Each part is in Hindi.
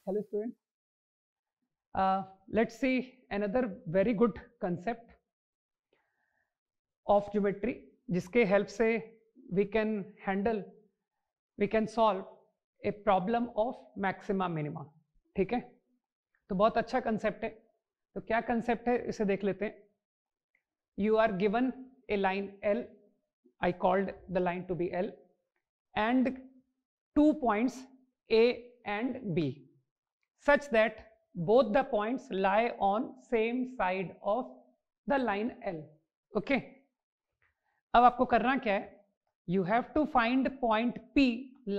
Hello students. Let's see another very good concept of geometry जिसके help से we can solve a problem of maxima minima. ठीक है, तो बहुत अच्छा concept है. तो क्या concept है इसे देख लेते हैं. You are given a line L. I called the line to be L and 2 points A and B such that both the points lie on same side of the line L. Okay. अब आपको करना क्या है? You have to find point P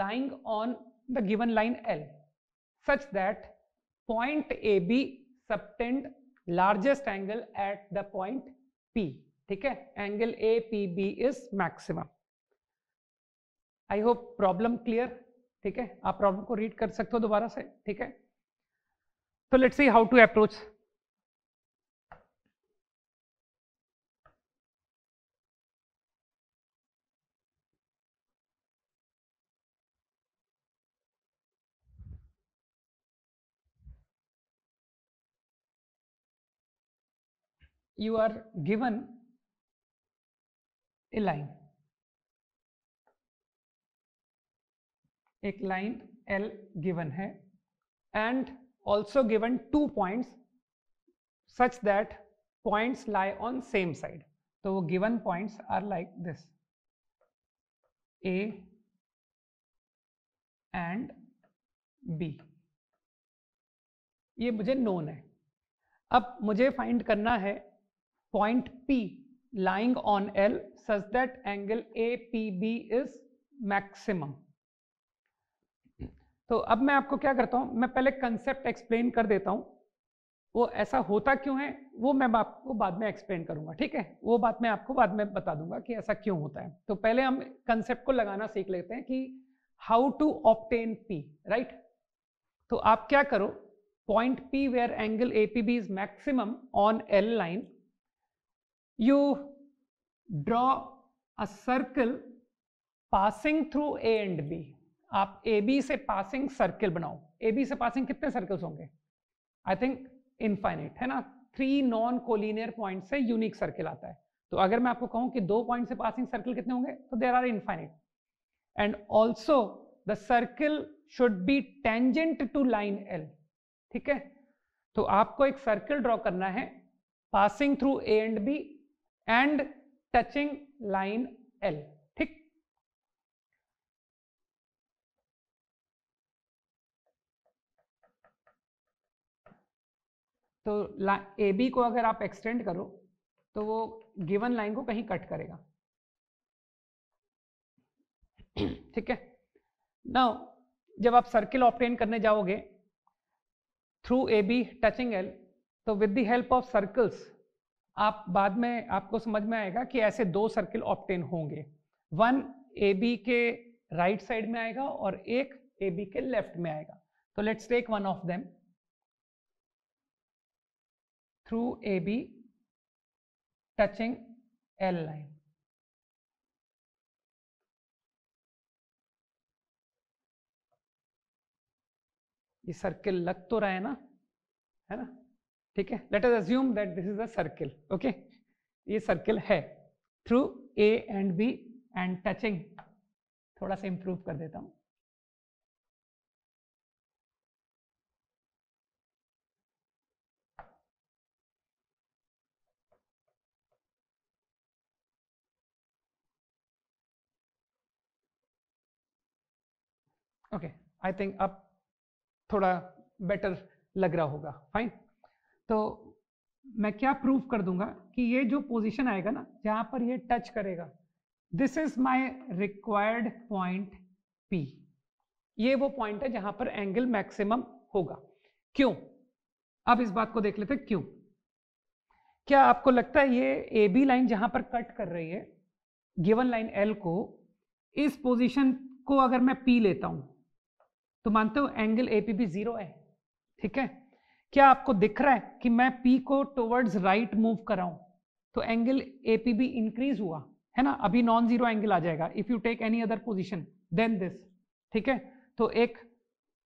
lying on the given line L such that point AB subtend largest angle at the point P. ठीक है, angle APB is maximum. I hope problem clear. ठीक है, आप प्रॉब्लम को रीड कर सकते हो दोबारा से. ठीक है, तो let's see how to approach. You are given a line, एक लाइन L गिवन है and also given 2 points such that points lie on same side. तो वो given points are like this, A and B. ये मुझे नोन है. अब मुझे फाइंड करना है point P lying on L such that angle APB is maximum. तो अब मैं आपको क्या करता हूं, मैं पहले कंसेप्ट एक्सप्लेन कर देता हूं. वो ऐसा होता क्यों है वो मैं आपको बाद में एक्सप्लेन करूंगा. ठीक है, वो बात मैं आपको बाद में बता दूंगा कि ऐसा क्यों होता है. तो पहले हम कंसेप्ट को लगाना सीख लेते हैं कि how to obtain P. Right, तो आप क्या करो, point P where angle APB is maximum on L line, you draw a circle passing through A and B. आप AB से पासिंग सर्कल बनाओ. AB से पासिंग कितने सर्कल्स होंगे? आई थिंक इनफाइनाइट है ना. 3 नॉन कोलिनियर पॉइंट से यूनिक सर्कल आता है. तो अगर मैं आपको कहूं कि 2 पॉइंट से पासिंग सर्कल कितने होंगे, तो there are infinite. And also the circle should be tangent to line L. ठीक है, तो आपको एक सर्कल ड्रॉ करना है passing through A and B and touching line L. ठीक, तो AB को अगर आप एक्सटेंड करो तो वो गिवन लाइन को कहीं कट करेगा. ठीक है, नाउ जब आप सर्किल ऑब्टेन करने जाओगे थ्रू AB टचिंग L, तो with the help of circles आप बाद में आपको समझ में आएगा कि ऐसे 2 सर्किल ऑब्टेन होंगे. वन AB के राइट साइड में आएगा और एक AB के लेफ्ट में आएगा. तो let's take one of them through AB touching L line. ये सर्किल लग तो रहा है ना, है ना. ठीक है, let us assume that this is a circle. Okay, ये सर्किल है through A and B and touching. थोड़ा सा इंप्रूव कर देता हूं. ओके, आई थिंक अब थोड़ा बेटर लग रहा होगा. फाइन. तो मैं क्या प्रूव कर दूंगा कि ये जो पोजीशन आएगा ना जहां पर ये टच करेगा, this is my required point P. ये वो पॉइंट है जहां पर एंगल मैक्सिमम होगा. क्यों? अब इस बात को देख लेते हैं क्यों. क्या आपको लगता है ये AB लाइन जहां पर कट कर रही है गिवन लाइन L को, इस पोजीशन को अगर मैं P लेता हूं तो मानते हो एंगल APB 0 है. ठीक है, क्या आपको दिख रहा है कि मैं P को टुवर्ड्स राइट मूव कर रहा हूं तो एंगल APB इंक्रीज हुआ है ना. अभी नॉन जीरो एंगल आ जाएगा if you take any other position then this. ठीक है, तो एक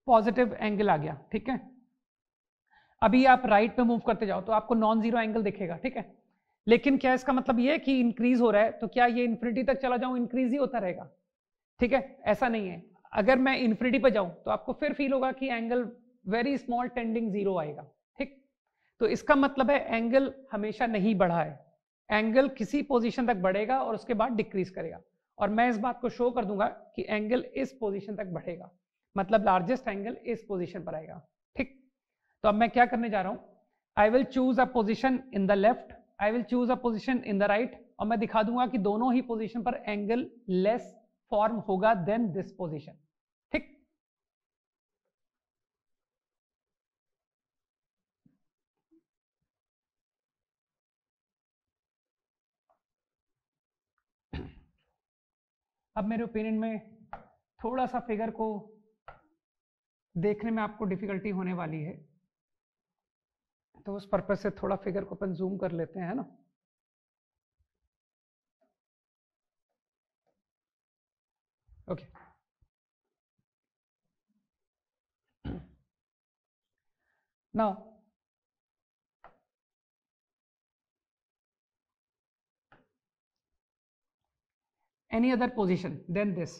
पॉजिटिव एंगल आ गया, ठीक है। अभी आप राइट पे मूव करते जाओ तो आपको नॉन जीरो एंगल दिखेगा, ठीक है। लेकिन क्या इसका मतलब ये है कि इंक्रीज हो रहा है, तो क्या ये इन्फिनिटी तक चला जाऊं इंक्रीज ही होता रहेगा, ठीक है, ऐसा नहीं है। अगर मैं इन्फिनिटी पे जाऊं तो आपको फिर फील होगा कि angle very small tending zero आएगा, ठीक। तो इसका मतलब है एंगल हमेशा नहीं बढ़ा है, एंगल किसी पोजीशन तक बढ़ेगा और उसके बाद डिक्रीज करेगा। और मैं इस बात को शो कर दूंगा कि एंगल इस पोजीशन तक बढ़ेगा, मतलब लार्जेस्ट एंगल इस पोजीशन पर आएगा, ठीक। तो अब मैं क्या करने जा रहा हूं, I will choose a position in the left, I will choose a position in the right, और मैं दिखा दूंगा कि दोनों ही पोजीशन पर एंगल लेस फॉर्म होगा देन दिस पोजीशन, ठीक। अब मेरे ओपिनियन में थोड़ा सा फिगर को देखने में आपको डिफिकल्टी होने वाली है, तो उस पर्पज से थोड़ा फिगर को अपन जूम कर लेते हैं ना। Okay, now any other position than this,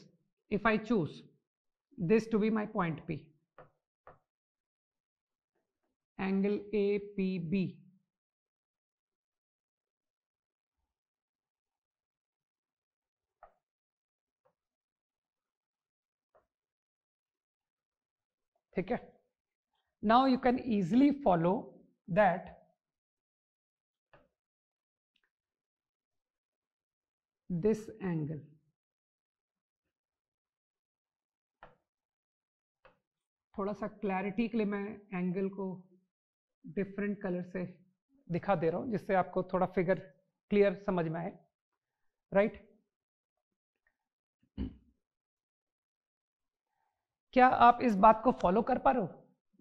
if I choose this to be my point P, angle APB, ठीक है। Now you can easily follow that this angle, थोड़ा सा क्लैरिटी के लिए मैं एंगल को डिफरेंट कलर से दिखा दे रहा हूं जिससे आपको थोड़ा फिगर क्लियर समझ में आए, राइट। क्या आप इस बात को फॉलो कर पा रहे हो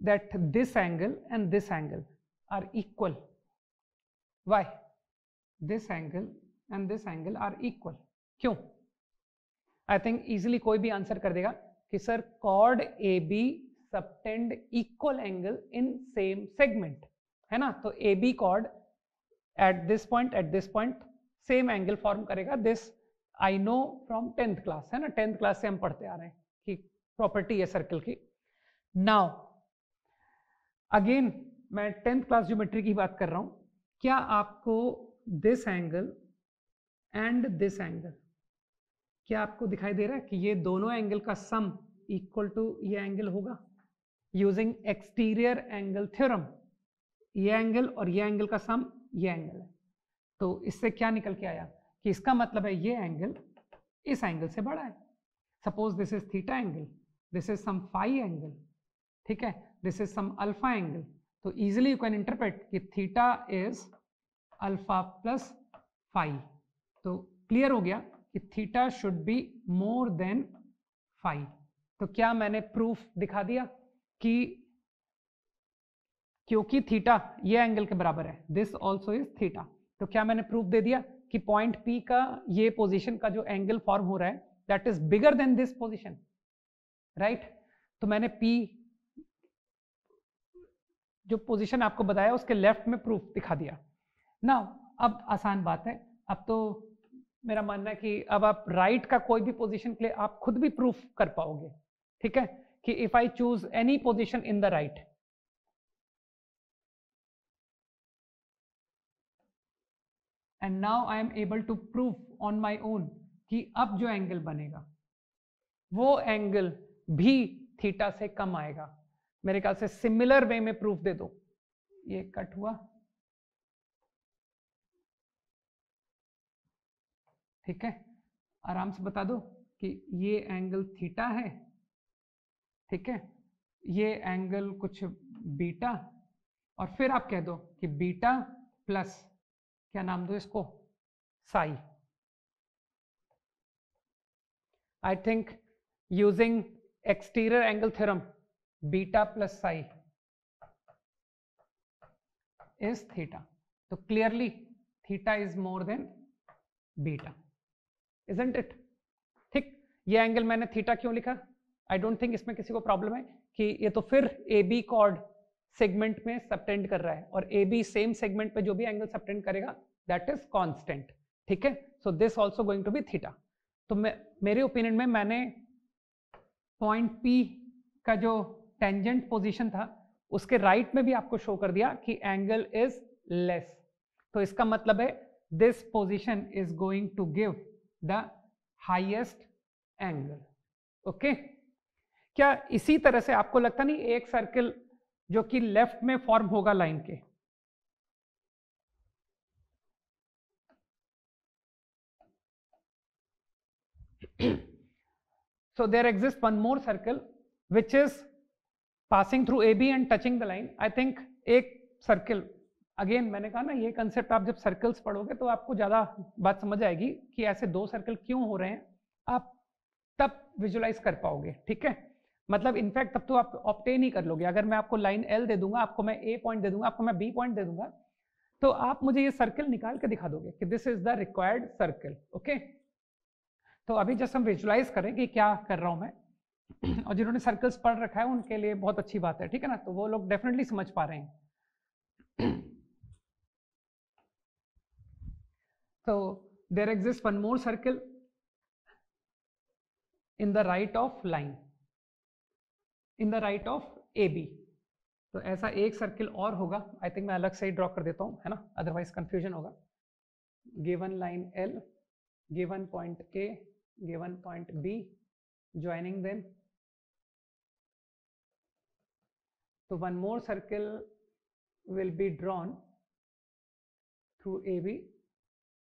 that this angle and this angle are equal, why this angle and this angle are equal, क्यों? आई थिंक इजिली कोई भी आंसर कर देगा कि sir chord A B subtend equal angle in same segment, है ना। तो A B chord at this point same angle form करेगा, this I know from 10th class, है ना, 10th क्लास से हम पढ़ते आ रहे हैं कि प्रॉपर्टी है सर्कल की। नाउ अगेन मैं 10th क्लास ज्योमेट्री की बात कर रहा हूं, क्या आपको this angle and this angle, क्या आपको दिखाई दे रहा है कि ये दोनों एंगल का सम इक्वल टू ये एंगल होगा यूजिंग एक्सटीरियर एंगल थ्योरम? ये एंगल और ये एंगल का सम ये एंगल है, तो इससे क्या निकल के आया कि इसका मतलब है ये एंगल इस एंगल से बड़ा है। Suppose this is theta angle, this is some phi angle, ठीक है, this is some alpha angle, तो इजीली यू कैन इंटरप्रेट कि theta is alpha plus phi. तो क्लियर हो गया कि theta should be more than phi. तो क्या मैंने प्रूफ दिखा दिया कि क्योंकि थीटा ये एंगल के बराबर है, दिस ऑल्सो इज थीटा, तो क्या मैंने प्रूफ दे दिया कि पॉइंट P का ये पोजीशन का जो एंगल फॉर्म हो रहा है that is bigger than this position, right. तो मैंने P जो पोजीशन आपको बताया उसके लेफ्ट में प्रूफ दिखा दिया ना। अब आसान बात है, अब तो मेरा मानना है कि अब आप राइट का कोई भी पोजीशन के लिए आप खुद भी प्रूफ कर पाओगे, ठीक है, कि if I choose any position in the right, and now I am able to prove on my own कि अब जो एंगल बनेगा वो एंगल भी थीटा से कम आएगा। मेरे ख्याल से सिमिलर वे में प्रूफ दे दो, ये कट हुआ, ठीक है, आराम से बता दो कि ये एंगल थीटा है, ठीक है, ये एंगल कुछ बीटा, और फिर आप कह दो कि बीटा प्लस क्या नाम दो इसको, psi. I think using exterior angle theorem beta plus psi is theta, तो clearly theta is more than beta, isn't it? ठीक, ये एंगल मैंने थीटा क्यों लिखा, आई डोंट थिंक इसमें किसी को प्रॉब्लम है कि ये तो फिर ए बी कॉर्ड सेगमेंट में सबटेंड कर रहा है, और ए बी सेम सेगमेंट पे जो भी एंगल सबटेंड करेगा दैट इज कांस्टेंट, ठीक है। So this also going to be theta. तो मेरे ओपिनियन में मैंने पॉइंट P का जो टेंजेंट पोजीशन था उसके राइट में भी आपको शो कर दिया कि एंगल इज लेस। तो इसका मतलब है this position is going to give the highest angle. Okay, क्या इसी तरह से आपको लगता नहीं एक सर्किल जो कि लेफ्ट में फॉर्म होगा लाइन के, so there exists one more circle which is passing through AB and touching the line. I think एक सर्किल, अगेन मैंने कहा ना ये कंसेप्ट आप जब सर्कल्स पढ़ोगे तो आपको ज़्यादा बात समझ आएगी कि ऐसे दो सर्कल क्यों हो रहे हैं, आप तब विजुलाइज कर पाओगे, ठीक है। मतलब इनफैक्ट तब तो आप ऑब्टेन ही कर लोगे। अगर मैं आपको लाइन L दे दूंगा, आपको मैं A पॉइंट दे दूंगा, आपको मैं B पॉइंट दे दूंगा, तो आप मुझे ये सर्कल निकाल के दिखा दोगे कि this is the required circle. Okay, तो अभी जस्ट हम विजुलाइज करें कि क्या कर रहा हूं मैं, और जिन्होंने सर्कल्स पढ़ रखा है उनके लिए बहुत अच्छी बात है, ठीक है ना, तो वो लोग डेफिनेटली समझ पा रहे हैं। तो there exist one more circle in the right of line, in the right of AB। तो ऐसा एक सर्किल और होगा, आई थिंक मैं अलग से ही ड्रॉ कर देता हूं, है ना, अदरवाइज कंफ्यूजन होगा। Given line L, given point A, given point B, joining them, so one more circle will be drawn through AB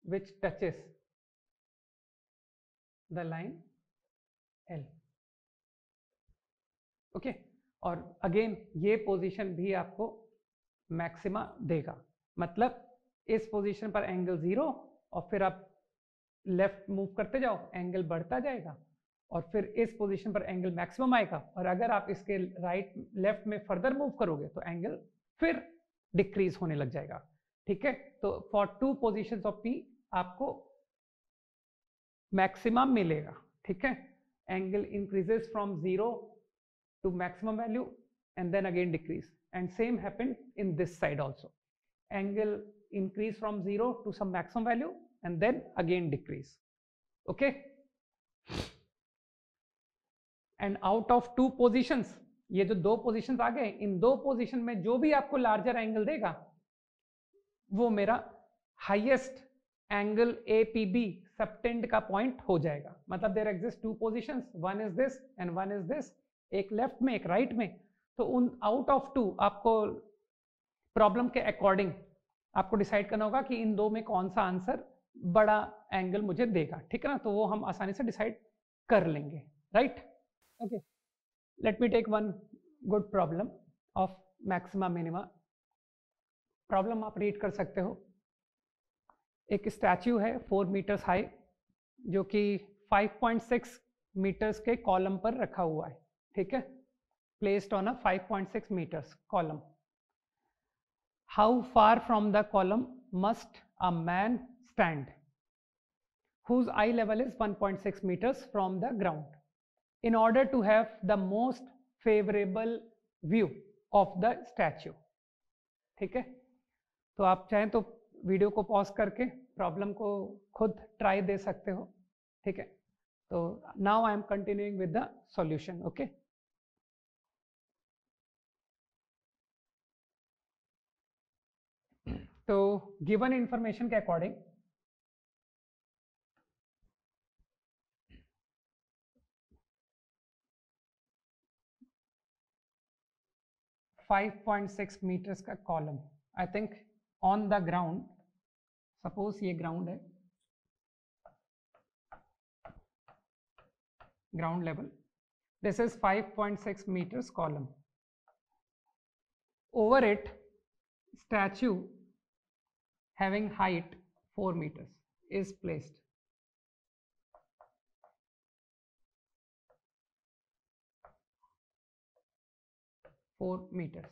which touches the line L। Okay, और अगेन ये पोजीशन भी आपको मैक्सिमा देगा, मतलब इस पोजीशन पर एंगल 0 और फिर आप लेफ्ट मूव करते जाओ एंगल बढ़ता जाएगा, और फिर इस पोजीशन पर एंगल मैक्सिमम आएगा, और अगर आप इसके राइट लेफ्ट में फर्दर मूव करोगे तो एंगल फिर डिक्रीज होने लग जाएगा, ठीक है। तो for two positions of P आपको मैक्सिमम मिलेगा, ठीक है। Angle increases from 0 to maximum value and then again decrease, and same happened in this side also. Angle increase from 0 to some maximum value and then again decrease, okay, and out of two positions, ये जो दो positions आ गए, इन दो position में जो भी आपको larger angle देगा वो मेरा highest angle APB subtend का point हो जाएगा। मतलब there exist two positions, one is this and one is this, एक लेफ्ट में एक राइट में, तो उन आउट ऑफ टू आपको प्रॉब्लम के अकॉर्डिंग आपको डिसाइड करना होगा कि इन दो में कौन सा आंसर बड़ा एंगल मुझे देगा, ठीक है ना, तो वो हम आसानी से डिसाइड कर लेंगे, right. Okay, let me take one good problem of maxima minima. Problem आप रीड कर सकते हो। एक स्टैच्यू है 4 मीटर्स हाई जो कि 5.6 मीटर्स के कॉलम पर रखा हुआ है, ठीक है, placed on a 5.6 meters column. How far from the column must a man stand whose eye level is 1.6 meters from the ground in order to have the most favorable view of the statue? ठीक है, तो आप चाहें तो वीडियो को पॉज करके प्रॉब्लम को खुद ट्राई दे सकते हो, ठीक है। तो now I am continuing with the solution. Okay, तो गिवन इंफॉर्मेशन के अकॉर्डिंग $5.6 मीटर्स का column, I think on the ground, suppose ये ग्राउंड है, ground level, this is 5.6 meters column. Over it, statue having height 4 meters is placed. Four meters.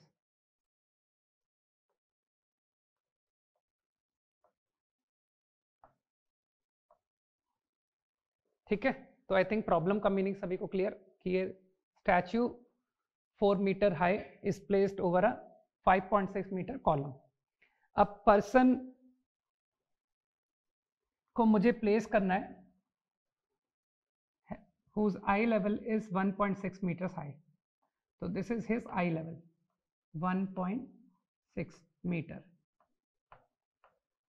ठीक है, तो आई थिंक प्रॉब्लम का मीनिंग सभी को क्लियर कि ये statue 4 meter high is placed over a 5.6 meter column. अब पर्सन को मुझे प्लेस करना है whose eye level is 1.6 meters high. So this is his eye level, 1.6 meter.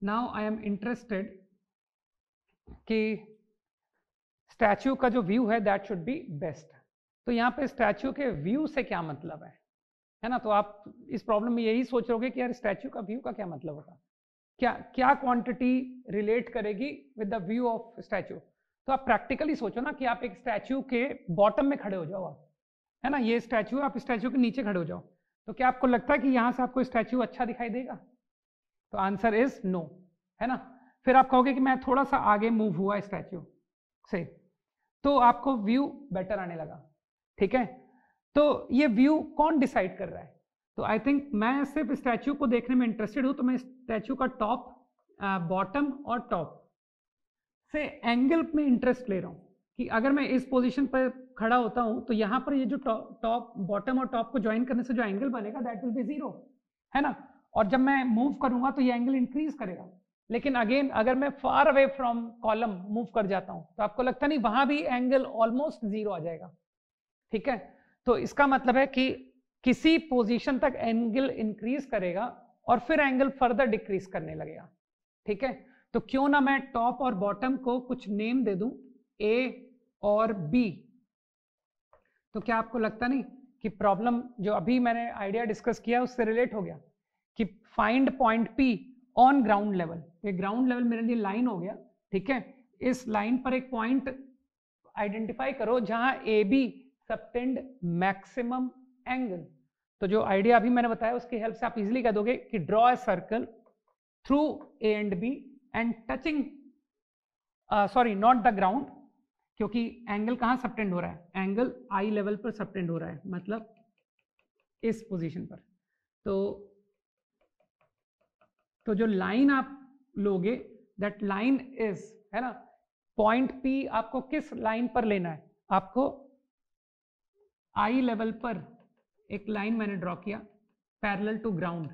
Now I am interested कि स्टैचू का जो व्यू है दैट शुड बी बेस्ट. तो यहाँ पे स्टैचू के व्यू से क्या मतलब है ना. तो आप इस प्रॉब्लम में यही सोच रहोगे कि यार स्टैचू का व्यू का क्या मतलब होगा, क्या क्वांटिटी रिलेट करेगी with the view of statute. तो आप प्रैक्टिकली सोचो ना कि आप एक स्टैचू के बॉटम में खड़े हो जाओ आप, है ना. ये स्टैचू, आप स्टैचू के नीचे खड़े हो जाओ, तो क्या आपको लगता है कि यहाँ से आपको स्टैचू अच्छा दिखाई देगा? तो आंसर इज नो, है ना. फिर आप कहोगे कि मैं थोड़ा सा आगे मूव हुआ स्टैचू से, तो आपको व्यू बेटर आने लगा. ठीक है, तो ये व्यू कौन डिसाइड कर रहा है? तो आई थिंक मैं सिर्फ स्टैचू को देखने में इंटरेस्टेड हूं, तो मैं स्टैचू का टॉप, बॉटम और टॉप से एंगल में इंटरेस्ट ले रहा हूं कि अगर मैं इस पोजीशन पर खड़ा होता हूं तो यहां पर ये जो टॉप, बॉटम और टॉप को ज्वाइन करने से जो एंगल बनेगा दैट विल बी 0, है ना. और जब मैं मूव करूंगा तो ये एंगल इंक्रीज करेगा. लेकिन अगेन अगर मैं far away from column move कर जाता हूं तो आपको लगता नहीं वहां भी एंगल ऑलमोस्ट 0 आ जाएगा. ठीक है, तो इसका मतलब है कि किसी पोजीशन तक एंगल इंक्रीज करेगा और फिर एंगल फर्दर डिक्रीज करने लगेगा. ठीक है, तो क्यों ना मैं टॉप और बॉटम को कुछ नेम दे दूं, ए और बी. तो क्या आपको लगता नहीं कि प्रॉब्लम जो अभी मैंने आइडिया डिस्कस किया उससे रिलेट हो गया कि find point P on ground level. ये ग्राउंड लेवल मेरे लिए लाइन हो गया. ठीक है, इस लाइन पर एक पॉइंट आइडेंटिफाई करो जहां A B subtend maximum angle. तो जो आइडिया अभी मैंने बताया उसकी हेल्प से आप इजीली कह दोगे कि draw a circle through A and B and touching, sorry not the ground, क्योंकि एंगल कहां सबटेंड हो रहा है? एंगल आई लेवल पर सबटेंड हो रहा है, मतलब इस पोजीशन पर. तो जो लाइन आप लोगे दैट लाइन इज, है ना, पॉइंट पी आपको किस लाइन पर लेना है? आपको आई लेवल पर एक लाइन मैंने ड्रॉ किया पैरेलल टू ग्राउंड.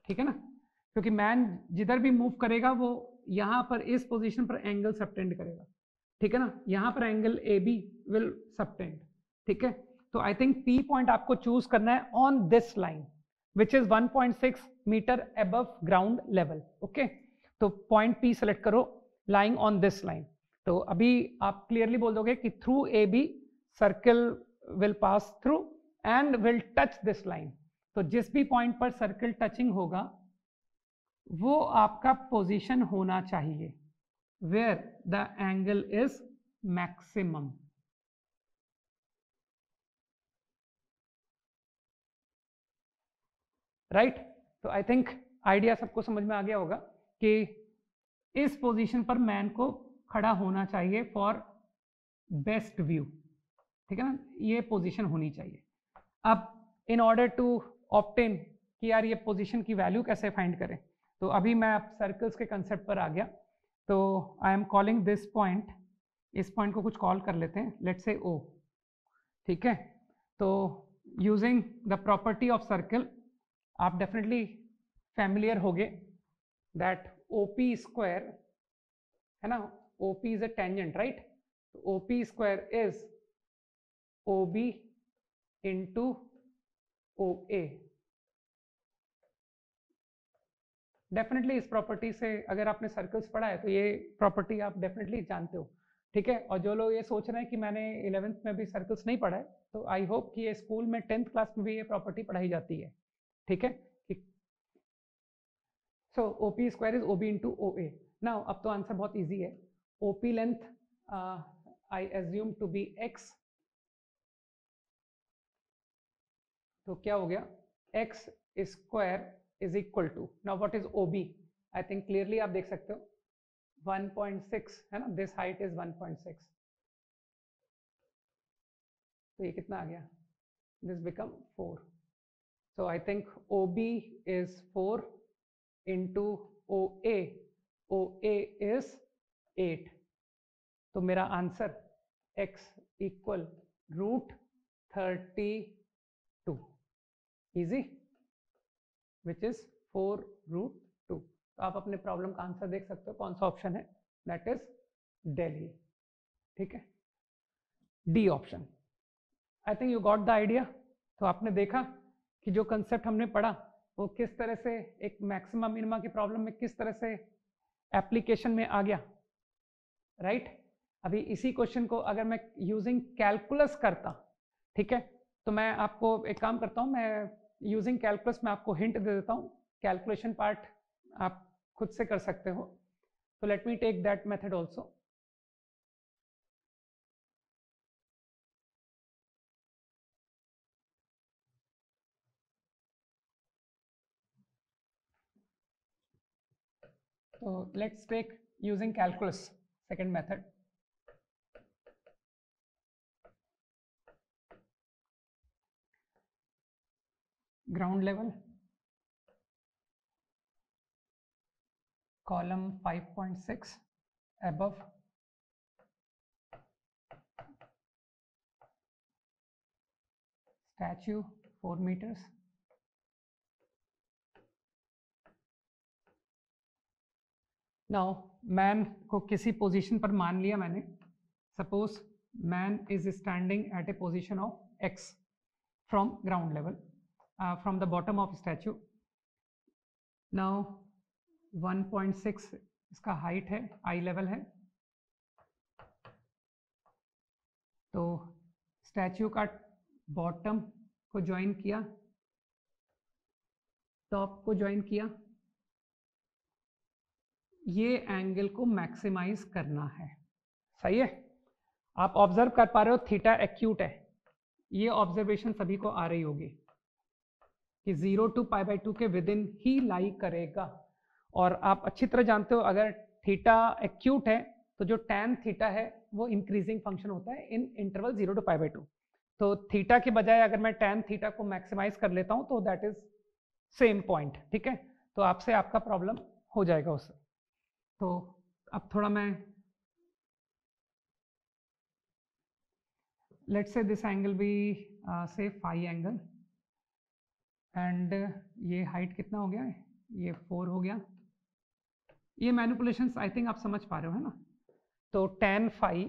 ठीक है ना, क्योंकि मैन जिधर भी मूव करेगा वो यहां पर इस पोजीशन पर एंगल सबटेंड करेगा. ठीक है ना, यहां पर angle A B will subtend. ठीक है, तो आई थिंक पी पॉइंट आपको चूज करना है on this line which is 1.6 metre above ground level. Okay, तो पॉइंट पी सेलेक्ट करो लाइंग ऑन दिस लाइन. तो अभी आप क्लियरली बोल दोगे कि through A B circle will pass through and will touch this line. तो जिस भी पॉइंट पर सर्कल टचिंग होगा वो आपका पोजीशन होना चाहिए where the angle is maximum. Right, तो आई थिंक आइडिया सबको समझ में आ गया होगा कि इस पोजीशन पर मैन को खड़ा होना चाहिए फॉर बेस्ट व्यू. ठीक है ना, ये पोजीशन होनी चाहिए. अब इन ऑर्डर टू ऑब्टेन कि यार ये पोजीशन की वैल्यू कैसे फाइंड करें, तो अभी मैं आप सर्कल्स के कंसेप्ट पर आ गया. तो I am calling this point, इस पॉइंट को कुछ कॉल कर लेते हैं, लेट्स से ओ. ठीक है, तो using the property of circle आप डेफिनेटली फैमिलियर होगे दैट ओपी स्क्वायर, है ना, OP is a tangent, right. OP square is O B into O A. Definitely इस प्रॉपर्टी से अगर आपने सर्कल्स पढ़ा है तो ये प्रॉपर्टी आप डेफिनेटली जानते हो. ठीक है, और जो लोग ये सोच रहे हैं कि मैंने 11th में भी सर्कल्स नहीं पढ़ा है, तो आई होप कि ये स्कूल में 10th क्लास में भी ये प्रॉपर्टी पढ़ाई जाती है. ठीक है, so OP square is O B into O A. Now अब तो आंसर बहुत ईजी है. OP length I assume to be x, तो क्या हो गया, x square is equal to, now what is OB? I think clearly आप देख सकते हो 1.6, है ना, this height is 1.6. तो ये कितना आ गया, this become 4. So I think OB is 4 into OA, OA is 8. तो मेरा answer x equal √32 easy, which is 4√2। तो आप अपने प्रॉब्लम का आंसर देख सकते हो कौन सा ऑप्शन है, दैट इज दिल्ली। ठीक है, D option. I think you got the idea. तो आपने देखा कि जो कंसेप्ट हमने पढ़ा वो किस तरह से एक मैक्सिमा मिनिमा की प्रॉब्लम में किस तरह से एप्लीकेशन में आ गया, राइट? अभी इसी क्वेश्चन को अगर मैं यूजिंग कैलकुलस करता, ठीक है, तो मैं आपको एक काम करता हूं, मैं यूजिंग कैलकुलस में आपको हिंट दे देता हूं, कैलकुलेशन पार्ट आप खुद से कर सकते हो। तो let me take that method also. So let's take using calculus, second method. Ground level, column 5.6 above, statue 4 meters, now man को किसी पोजीशन पर मान लिया मैंने, suppose man is standing at A position of x from ground level, from the bottom of statute. Now 1.6 इसका हाइट है, आई लेवल है। तो स्टैचू का बॉटम को ज्वाइन किया, टॉप को ज्वाइन किया, ये एंगल को मैक्सिमाइज करना है। सही है, आप ऑब्जर्व कर पा रहे हो थीटा एक्यूट है, ये ऑब्जर्वेशन सभी को आ रही होगी कि 0 to π/2 के विद इन ही लाई करेगा। और आप अच्छी तरह जानते हो अगर थीटा एक्यूट है तो जो tan थीटा है वो इंक्रीजिंग फंक्शन होता है इन इंटरवल 0 to π/2। तो थीटा के बजाय अगर मैं tan थीटा को मैक्सिमाइज कर लेता हूं तो दैट इज सेम पॉइंट। ठीक है, तो आपसे आपका प्रॉब्लम हो जाएगा उससे। तो अब थोड़ा मैं लेट्स से दिस एंगल भी से फाई एंगल, एंड ये हाइट कितना हो गया है, ये 4 हो गया। ये मैनिपुलेशंस आई थिंक आप समझ पा रहे हो, है ना? तो tan फाई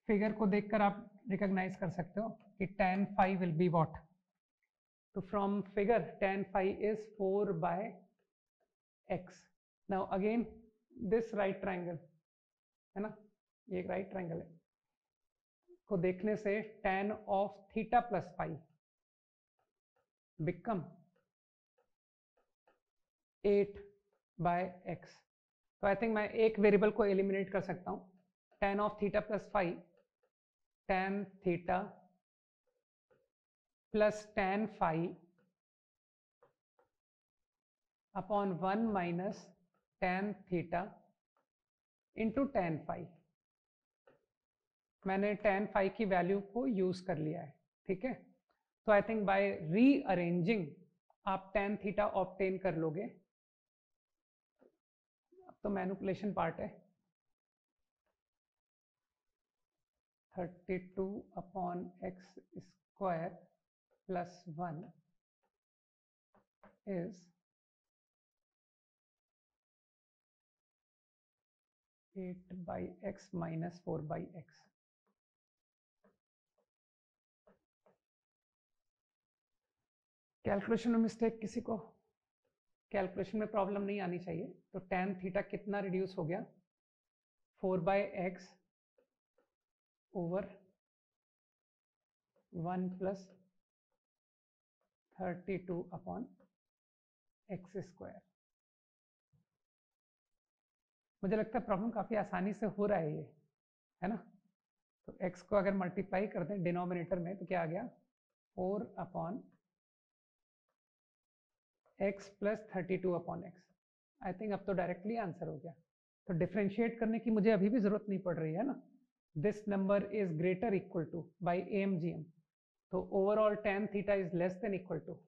फिगर को देखकर आप रिकॉग्नाइज कर सकते हो कि tan phi will be what. तो from figure tan phi is 4/x। Now again this right triangle है ना, ये एक राइट ट्रायंगल है, को देखने से tan of theta plus phi become 8/x। तो आई थिंक मैं एक वेरिएबल को एलिमिनेट कर सकता हूं, tan of theta plus phi, tan theta plus tan phi upon 1 minus tan theta into tan phi. मैंने tan फाई की वैल्यू को यूज कर लिया है। ठीक है, तो आई थिंक बाय रीअरेंजिंग आप tan थीटा ऑब्टेन कर लोगे। अब तो मैनिपुलेशन पार्ट है। 32/x square plus 1 is 8/x minus 4/x। Calculation में मिस्टेक किसी को कैलकुलेशन में प्रॉब्लम नहीं आनी चाहिए। तो tan थीटा कितना रिड्यूस हो गया, 4/x over 1 plus 32/x square. मुझे लगता है प्रॉब्लम काफी आसानी से हो रहा है ये, है ना? तो x को अगर मल्टीप्लाई कर दें डिनोमिनेटर में तो क्या आ गया, 4/x plus 32/x। I think अब तो डायरेक्टली आंसर हो गया। तो डिफ्रेंशिएट करने की मुझे अभी भी जरूरत नहीं पड़ रही है ना। This number is greater equal to by AMGM। तो overall tan theta is less than equal to,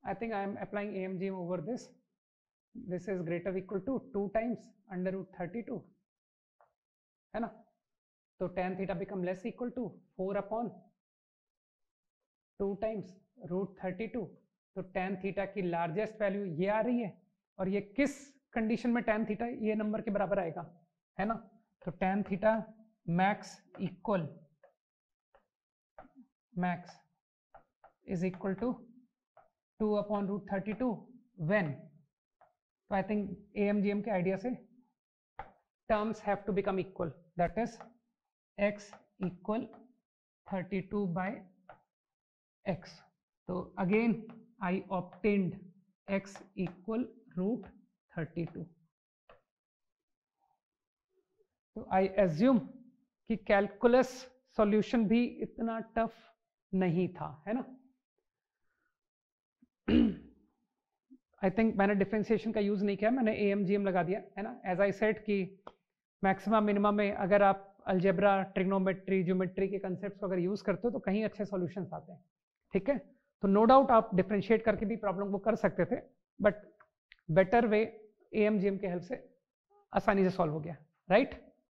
I think I am applying AMGM over this. This is greater equal to 2 times under root 32, है ना? तो tan theta become less equal to 4 upon 2 times √32, तो tan थीटा की लार्जेस्ट वैल्यू ये आ रही है, और ये किस कंडीशन में tan थीटा ये नंबर के बराबर आएगा, है ना? तो tan theta max is equal to 2/√32 when, तो आई थिंक AMGM के आइडिया से terms have to become equal, that is x equal 32/x. So again I obtained x equal √32. तो I assume कि कैलकुलस सॉल्यूशन भी इतना टफ नहीं था, है ना? आई थिंक मैंने डिफरेंशिएशन का यूज नहीं किया, मैंने AMGM लगा दिया, है ना? एज आई सेड कि मैक्सिमम मिनिमम में अगर आप अलजेब्रा, ट्रिग्नोमेट्री, ज्योमेट्री के कंसेप्ट्स को अगर यूज करते हो तो कहीं अच्छे सॉल्यूशंस आते हैं, ठीक है? तो नो डाउट आप डिफरेंशिएट करके भी प्रॉब्लम को कर सकते थे, बट बेटर वे AMGM के हेल्प से आसानी से सॉल्व हो गया, राइट?